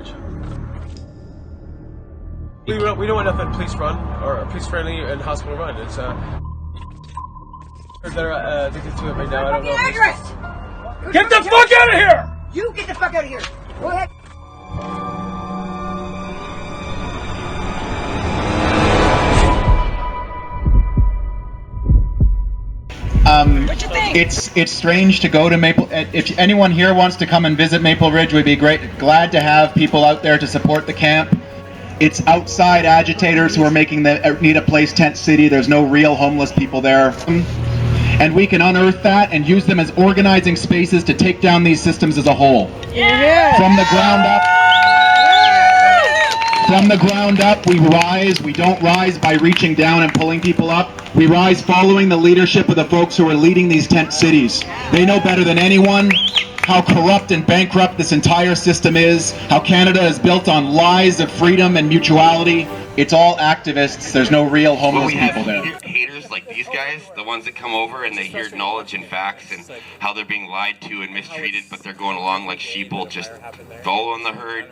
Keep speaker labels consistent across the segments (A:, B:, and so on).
A: Ridge. We don't want nothing police run or police friendly and hospital run. It's that are addicted to it right now. I don't know.
B: Get the fuck out of here!
C: You get the fuck out of here! Go ahead.
D: It's strange to go to Maple. If anyone here wants to come and visit Maple Ridge, we'd be glad to have people out there to support the camp. It's outside agitators who are making the Need a Place tent city. There's no real homeless people there. And we can unearth that and use them as organizing spaces to take down these systems as a whole.
C: Yeah.
D: From the ground up. From the ground up, we rise. We don't rise by reaching down and pulling people up. We rise following the leadership of the folks who are leading these tent cities. They know better than anyone how corrupt and bankrupt this entire system is, how Canada is built on lies of freedom and mutuality. It's all activists. There's no real homeless people there.
E: Haters like these guys, the ones that come over and they hear knowledge and facts and how they're being lied to and mistreated, but they're going along like sheeple, just following the herd.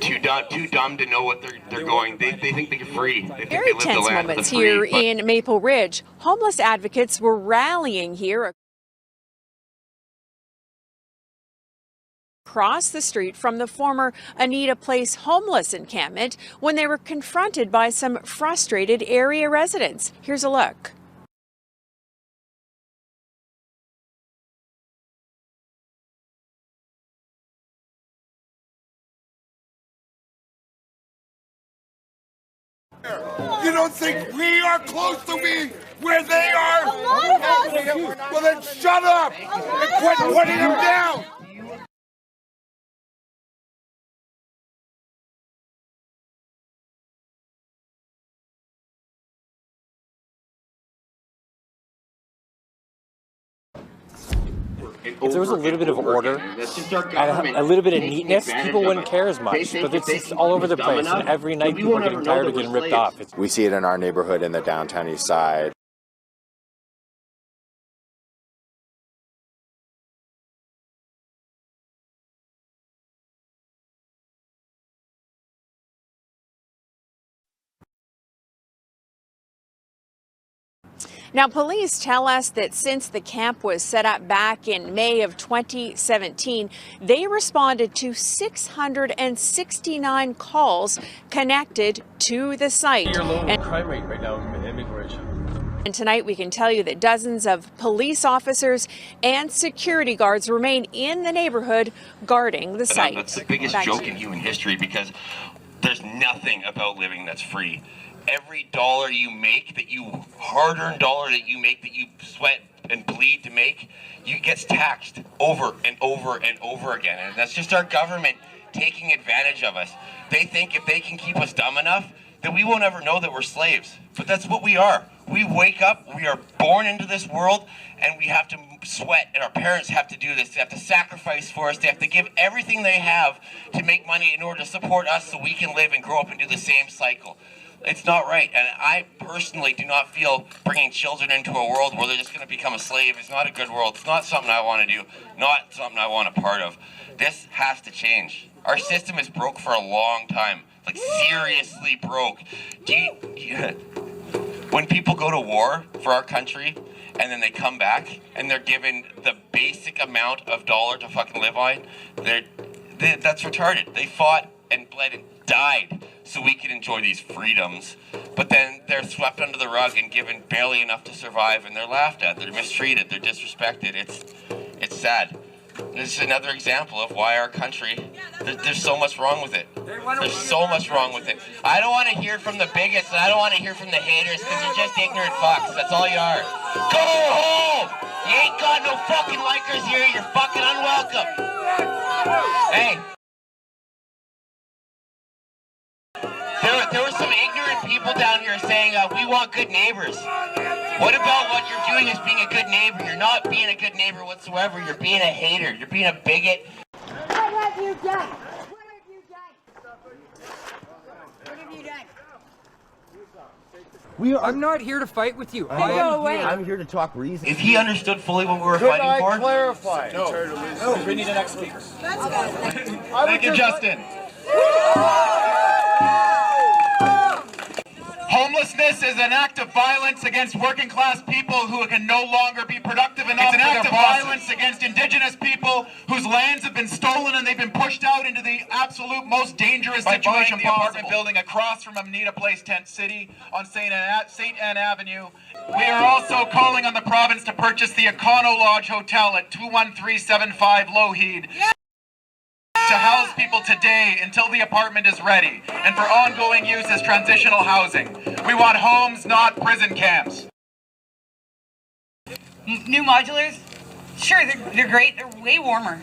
E: Too dumb to know what they're going. They think they're free. They think
F: Very
E: they live
F: tense
E: the land
F: moments
E: of the free,
F: here in Maple Ridge. Homeless advocates were rallying here across the street from the former Anita Place homeless encampment when they were confronted by some frustrated area residents. Here's a look.
B: You don't think we are close to being where they are? Well, then shut up and quit putting them down.
G: If there was a little bit of order and a little bit of neatness, people wouldn't care as much. But it's just all over the place, and every night people are getting tired of getting ripped off.
H: We see it in our neighborhood in the downtown east side.
F: Now, police tell us that since the camp was set up back in May of 2017, they responded to 669 calls connected to the site.
A: Your low crime rate right now in Maple Ridge.
F: And tonight we can tell you that dozens of police officers and security guards remain in the neighborhood guarding the site.
E: That's the biggest joke in human history because there's nothing about living that's free. Every dollar you make, hard-earned dollar that you make, that you sweat and bleed to make, gets taxed over and over and over again. And that's just our government taking advantage of us. They think if they can keep us dumb enough, that we won't ever know that we're slaves. But that's what we are. We wake up, we are born into this world, and we have to sweat, and our parents have to do this. They have to sacrifice for us. They have to give everything they have to make money in order to support us so we can live and grow up and do the same cycle. It's not right, and I personally do not feel bringing children into a world where they're just going to become a slave is not a good world. It's not something I want to do, not something I want a part of. This has to change. Our system is broke for a long time, like seriously broke. When people go to war for our country and then they come back and they're given the basic amount of dollar to fucking live on, that's retarded. They fought and bled and died so we can enjoy these freedoms, but then they're swept under the rug and given barely enough to survive, and they're laughed at, they're mistreated, they're disrespected. It's sad. This is another example of why our country, there's so much wrong with it. There's so much wrong with it. I don't want to hear from the bigots, and I don't want to hear from the haters, because you're just ignorant fucks. That's all you are. Go home! You ain't got no fucking likers here. You're fucking unwelcome. Hey. There were some ignorant people down here saying, we want good neighbors. What about what you're doing is being a good neighbor? You're not being a good neighbor whatsoever. You're being a hater. You're being a bigot.
C: What have you done? What have you done? What have you done?
I: I'm not here to fight with you.
C: I'm
H: here to talk reason.
E: If he understood fully what we were fighting for.
H: Clarify?
A: No. We need an next speaker.
E: Thank you, Justin.
D: Homelessness is an act of violence against working class people who can no longer be productive enough. It's an act of violence against indigenous people whose lands have been stolen and they've been pushed out into the absolute most dangerous situation possible. Apartment building across from Amanita Place Tent City on St. Anne Avenue. We are also calling on the province to purchase the Econo Lodge Hotel at 21375 Lougheed. To house people today until the apartment is ready, and for ongoing use as transitional housing. We want homes, not prison camps.
I: New modulars, sure, they're great. They're way warmer,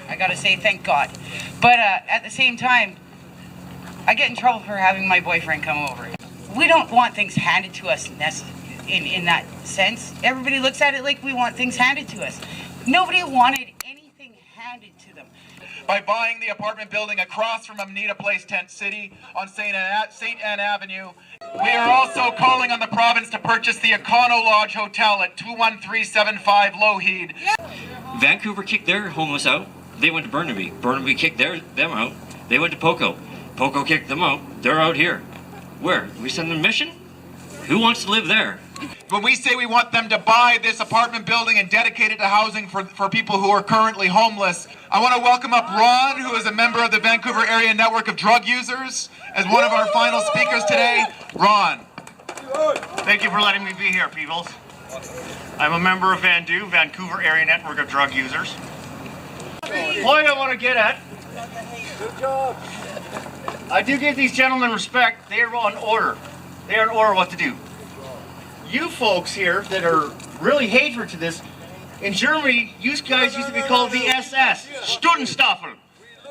I: I gotta say, thank God. But at the same time, I get in trouble for having my boyfriend come over. We don't want things handed to us in that sense. Everybody looks at it like we want things handed to us. Nobody wanted anything handed to them.
D: By buying the apartment building across from Amanita Place Tent City on St. Anne Avenue. We are also calling on the province to purchase the Econo Lodge Hotel at 21375 Lougheed.
J: Vancouver kicked their homeless out. They went to Burnaby. Burnaby kicked them out. They went to Poco. Poco kicked them out. They're out here. Where? We send them a mission? Who wants to live there?
D: When we say we want them to buy this apartment building and dedicate it to housing for people who are currently homeless, I want to welcome up Ron, who is a member of the Vancouver Area Network of Drug Users, as one of our final speakers today. Ron.
K: Thank you for letting me be here, peoples. I'm a member of VANDU, Vancouver Area Network of Drug Users. Point I want to get at. Good job. I do give these gentlemen respect. They are on order. They are in order what to do. You folks here that are really hateful to this, in Germany, you guys used to be called the SS, Stundenstaffel.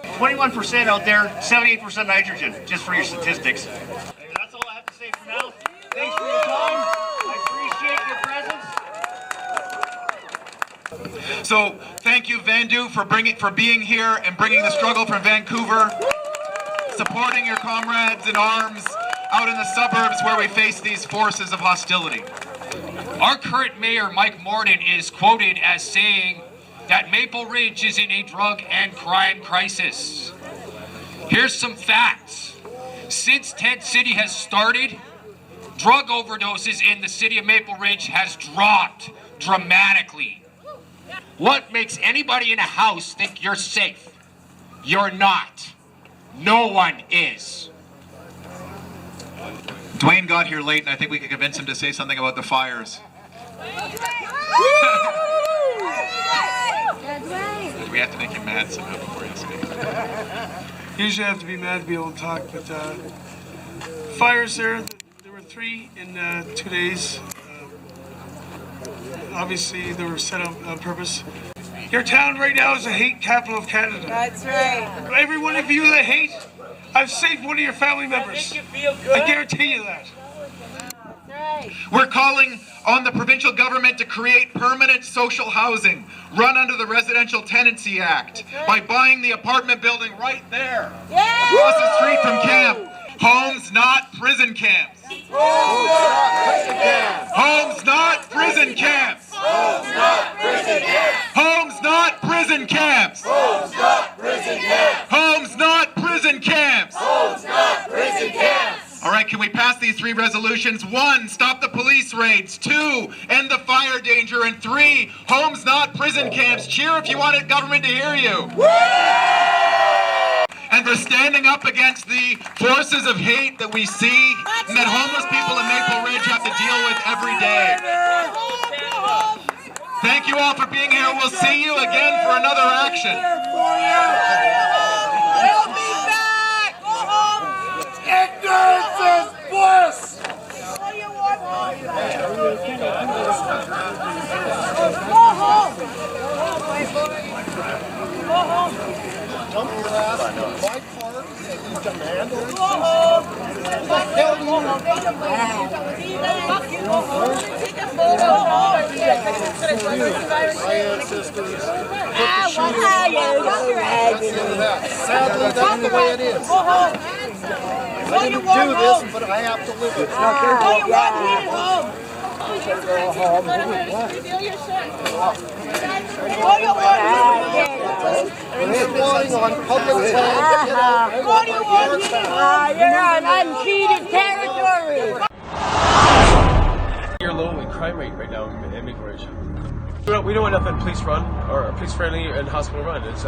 K: 21% out there, 78% nitrogen, just for your statistics. That's all I have to say for now. Thanks for your time. I appreciate your presence.
D: So, thank you, Vandu, for being here and bringing the struggle from Vancouver, supporting your comrades in arms out in the suburbs where we face these forces of hostility.
L: Our current mayor, Mike Morden, is quoted as saying that Maple Ridge is in a drug and crime crisis. Here's some facts. Since Tent City has started, drug overdoses in the city of Maple Ridge has dropped dramatically. What makes anybody in a house think you're safe? You're not. No one is.
D: Dwayne got here late, and I think we could convince him to say something about the fires. We have to make him mad somehow before he speaks.
M: Usually I have to be mad to be able to talk, but fires there were 3 in 2 days. Obviously they were set up on purpose. Your town right now is the hate capital of Canada. That's right. Every one of you that hate, I've saved one of your family members. I guarantee you that.
D: We're calling on the provincial government to create permanent social housing run under the Residential Tenancy Act by buying the apartment building right there across the street from camp. Homes, not prison camps. Homes, not prison camps. Homes, not prison camps. Homes, not prison camps. Homes, not prison camps. Homes, not prison camps. Homes, not prison camps. All right, can we pass these 3 resolutions? 1, stop the police raids. 2, end the fire danger. And 3, homes, not prison camps. Cheer if you want government to hear you. And for standing up against the forces of hate that we see and that homeless people in Maple Ridge have to deal with every day. Thank you all for being here. We'll see you again for another action.
C: We'll be back! Go home!
B: Ignorance is bliss!
C: All you want is go home! Go home!
B: Dump your ass in my car and you demand it.
C: Go home! Take a photo.
B: My ancestors put the shoe in. Sadly, that's the way it is.
C: Go home!
B: I didn't do this, but I have to live it.
C: All you want is home! All you want is squatting on public land. What do you want? You're on unceded territory.
A: You're low in crime rate right now in Maple Ridge. We don't want nothing police run or police friendly and hospital run. It's